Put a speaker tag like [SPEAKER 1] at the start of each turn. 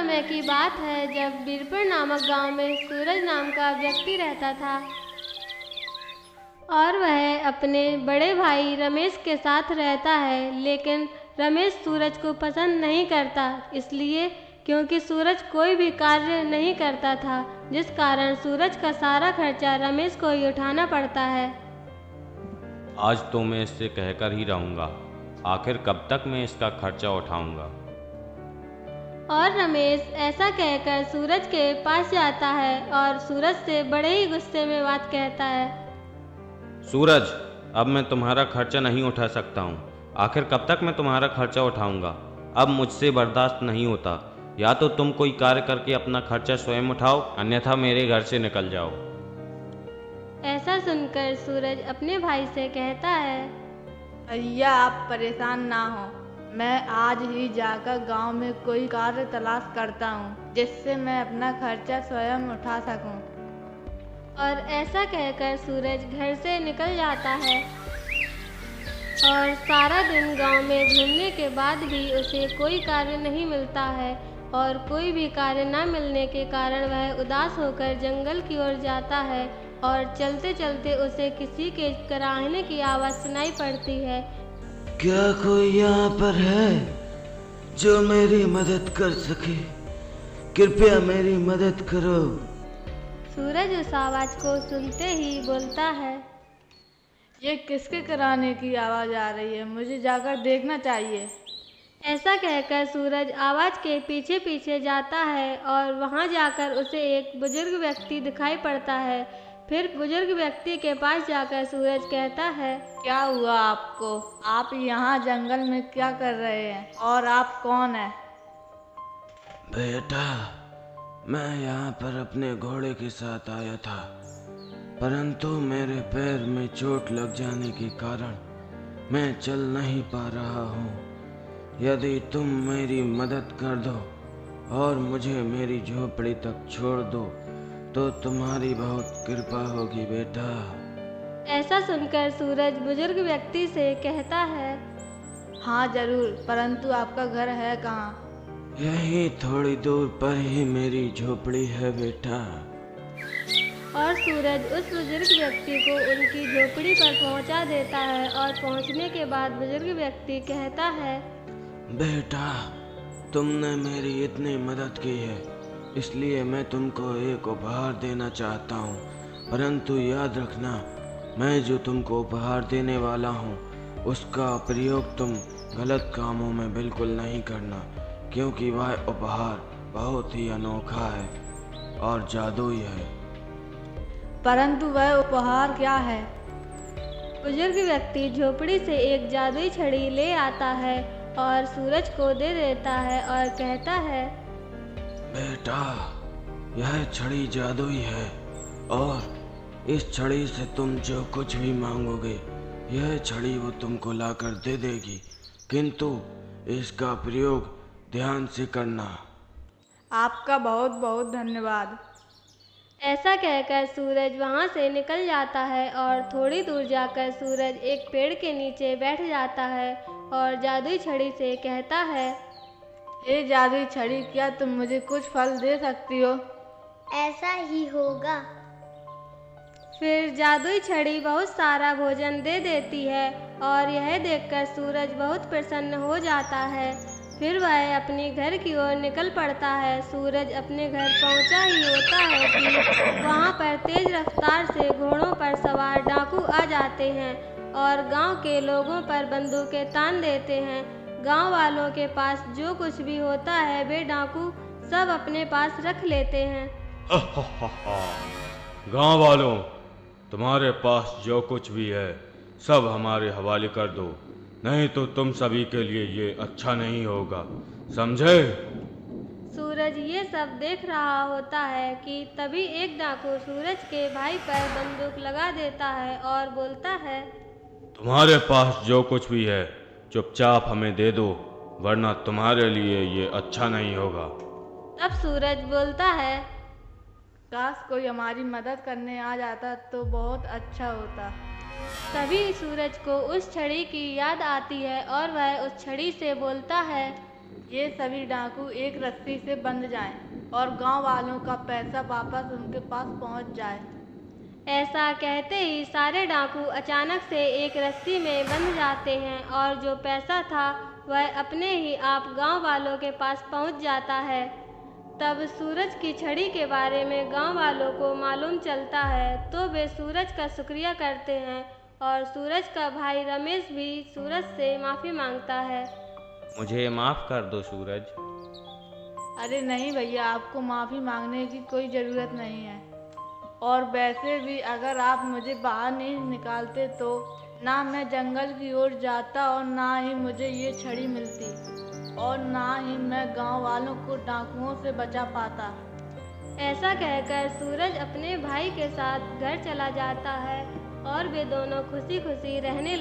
[SPEAKER 1] समय की बात है जब वीरपुर नामक गांव में सूरज नाम का व्यक्ति रहता था और वह अपने बड़े भाई रमेश के साथ रहता है। लेकिन रमेश सूरज को पसंद नहीं करता, इसलिए क्योंकि सूरज कोई भी कार्य नहीं करता था, जिस कारण सूरज का सारा खर्चा रमेश को ही उठाना पड़ता है।
[SPEAKER 2] आज तो मैं इससे कहकर ही रहूँगा, आखिर कब तक मैं इसका खर्चा उठाऊँगा।
[SPEAKER 1] और रमेश ऐसा कहकर सूरज के पास जाता है और सूरज से बड़े ही गुस्से में बात कहता है।
[SPEAKER 2] सूरज, अब मैं तुम्हारा खर्चा नहीं उठा सकता हूँ। आखिर कब तक मैं तुम्हारा खर्चा उठाऊँगा। अब मुझसे बर्दाश्त नहीं होता। या तो तुम कोई कार्य करके अपना खर्चा स्वयं उठाओ, अन्यथा मेरे घर से निकल जाओ।
[SPEAKER 1] ऐसा सुनकर सूरज अपने भाई से कहता है,
[SPEAKER 3] भैया आप परेशान ना हो, मैं आज ही जाकर गांव में कोई कार्य तलाश करता हूँ जिससे मैं अपना खर्चा स्वयं उठा सकूँ।
[SPEAKER 1] और ऐसा कहकर सूरज घर से निकल जाता है और सारा दिन गांव में घूमने के बाद भी उसे कोई कार्य नहीं मिलता है और कोई भी कार्य न मिलने के कारण वह उदास होकर जंगल की ओर जाता है और चलते चलते उसे किसी के कराहने की आवाज़ सुनाई पड़ती है।
[SPEAKER 4] क्या कोई यहाँ पर है जो मेरी मदद कर सके? कृपया मेरी मदद करो।
[SPEAKER 1] सूरज उस आवाज़ को सुनते ही बोलता है,
[SPEAKER 3] ये किसके कराने की आवाज़ आ रही है, मुझे जाकर देखना चाहिए।
[SPEAKER 1] ऐसा कहकर सूरज आवाज़ के पीछे पीछे जाता है और वहाँ जाकर उसे एक बुजुर्ग व्यक्ति दिखाई पड़ता है। फिर बुजुर्ग व्यक्ति के पास जाकर सूरज कहता है,
[SPEAKER 3] क्या हुआ आपको? आप यहाँ जंगल में क्या कर रहे हैं और आप कौन हैं?
[SPEAKER 4] बेटा, मैं यहाँ पर अपने घोड़े के साथ आया था, परंतु मेरे पैर में चोट लग जाने के कारण मैं चल नहीं पा रहा हूँ। यदि तुम मेरी मदद कर दो और मुझे मेरी झोपड़ी तक छोड़ दो तो तुम्हारी बहुत कृपा होगी बेटा।
[SPEAKER 1] ऐसा सुनकर सूरज बुजुर्ग व्यक्ति से कहता है,
[SPEAKER 3] हाँ जरूर, परंतु आपका घर है कहाँ?
[SPEAKER 4] यही थोड़ी दूर पर ही मेरी झोपड़ी है बेटा।
[SPEAKER 1] और सूरज उस बुजुर्ग व्यक्ति को उनकी झोपड़ी पर पहुंचा देता है और पहुंचने के बाद बुजुर्ग व्यक्ति कहता है,
[SPEAKER 4] बेटा, तुमने मेरी इतनी मदद की है, इसलिए मैं तुमको एक उपहार देना चाहता हूँ। परंतु याद रखना, मैं जो तुमको उपहार देने वाला हूँ उसका प्रयोग तुम गलत कामों में बिल्कुल नहीं करना, क्योंकि वह उपहार बहुत ही अनोखा है और जादुई है।
[SPEAKER 3] परंतु वह उपहार क्या है?
[SPEAKER 1] बुजुर्ग व्यक्ति झोपड़ी से एक जादुई छड़ी ले आता है और सूरज को दे देता है और कहता है,
[SPEAKER 4] बेटा, यह छड़ी जादुई है और इस छड़ी से तुम जो कुछ भी मांगोगे यह छड़ी वो तुमको लाकर दे देगी, किंतु इसका प्रयोग ध्यान से करना।
[SPEAKER 3] आपका बहुत बहुत धन्यवाद।
[SPEAKER 1] ऐसा कहकर सूरज वहाँ से निकल जाता है और थोड़ी दूर जाकर सूरज एक पेड़ के नीचे बैठ जाता है और जादुई छड़ी से कहता है,
[SPEAKER 3] हे जादुई छड़ी, क्या तुम मुझे कुछ फल दे सकती हो?
[SPEAKER 5] ऐसा ही होगा।
[SPEAKER 1] फिर जादुई छड़ी बहुत सारा भोजन दे देती है और यह देखकर सूरज बहुत प्रसन्न हो जाता है। फिर वह अपने घर की ओर निकल पड़ता है। सूरज अपने घर पहुंचा ही होता है कि वहां पर तेज रफ्तार से घोड़ों पर सवार डाकू आ जाते हैं और गांव के लोगों पर बंदूकें तान देते हैं। गांव वालों के पास जो कुछ भी होता है वे डाकू सब अपने पास रख लेते हैं।
[SPEAKER 2] गांव वालों, तुम्हारे पास जो कुछ भी है सब हमारे हवाले कर दो, नहीं तो तुम सभी के लिए ये अच्छा नहीं होगा, समझे?
[SPEAKER 1] सूरज ये सब देख रहा होता है कि तभी एक डाकू सूरज के भाई पर बंदूक लगा देता है और बोलता है,
[SPEAKER 2] तुम्हारे पास जो कुछ भी है चुपचाप हमें दे दो, वरना तुम्हारे लिए ये अच्छा नहीं होगा।
[SPEAKER 1] तब सूरज बोलता है,
[SPEAKER 3] काश कोई हमारी मदद करने आ जाता तो बहुत अच्छा होता।
[SPEAKER 1] तभी सूरज को उस छड़ी की याद आती है और वह उस छड़ी से बोलता है,
[SPEAKER 3] ये सभी डाकू एक रस्सी से बंध जाएं और गांव वालों का पैसा वापस उनके पास पहुंच जाए।
[SPEAKER 1] ऐसा कहते ही सारे डाकू अचानक से एक रस्सी में बंध जाते हैं और जो पैसा था वह अपने ही आप गांव वालों के पास पहुंच जाता है। तब सूरज की छड़ी के बारे में गांव वालों को मालूम चलता है तो वे सूरज का शुक्रिया करते हैं और सूरज का भाई रमेश भी सूरज से माफ़ी मांगता है।
[SPEAKER 2] मुझे माफ़ कर दो सूरज।
[SPEAKER 3] अरे नहीं भैया, आपको माफ़ी मांगने की कोई ज़रूरत नहीं है। और वैसे भी अगर आप मुझे बाहर नहीं निकालते तो ना मैं जंगल की ओर जाता और ना ही मुझे ये छड़ी मिलती और ना ही मैं गांव वालों को डाकुओं से बचा पाता।
[SPEAKER 1] ऐसा कहकर सूरज अपने भाई के साथ घर चला जाता है और वे दोनों खुशी खुशी रहने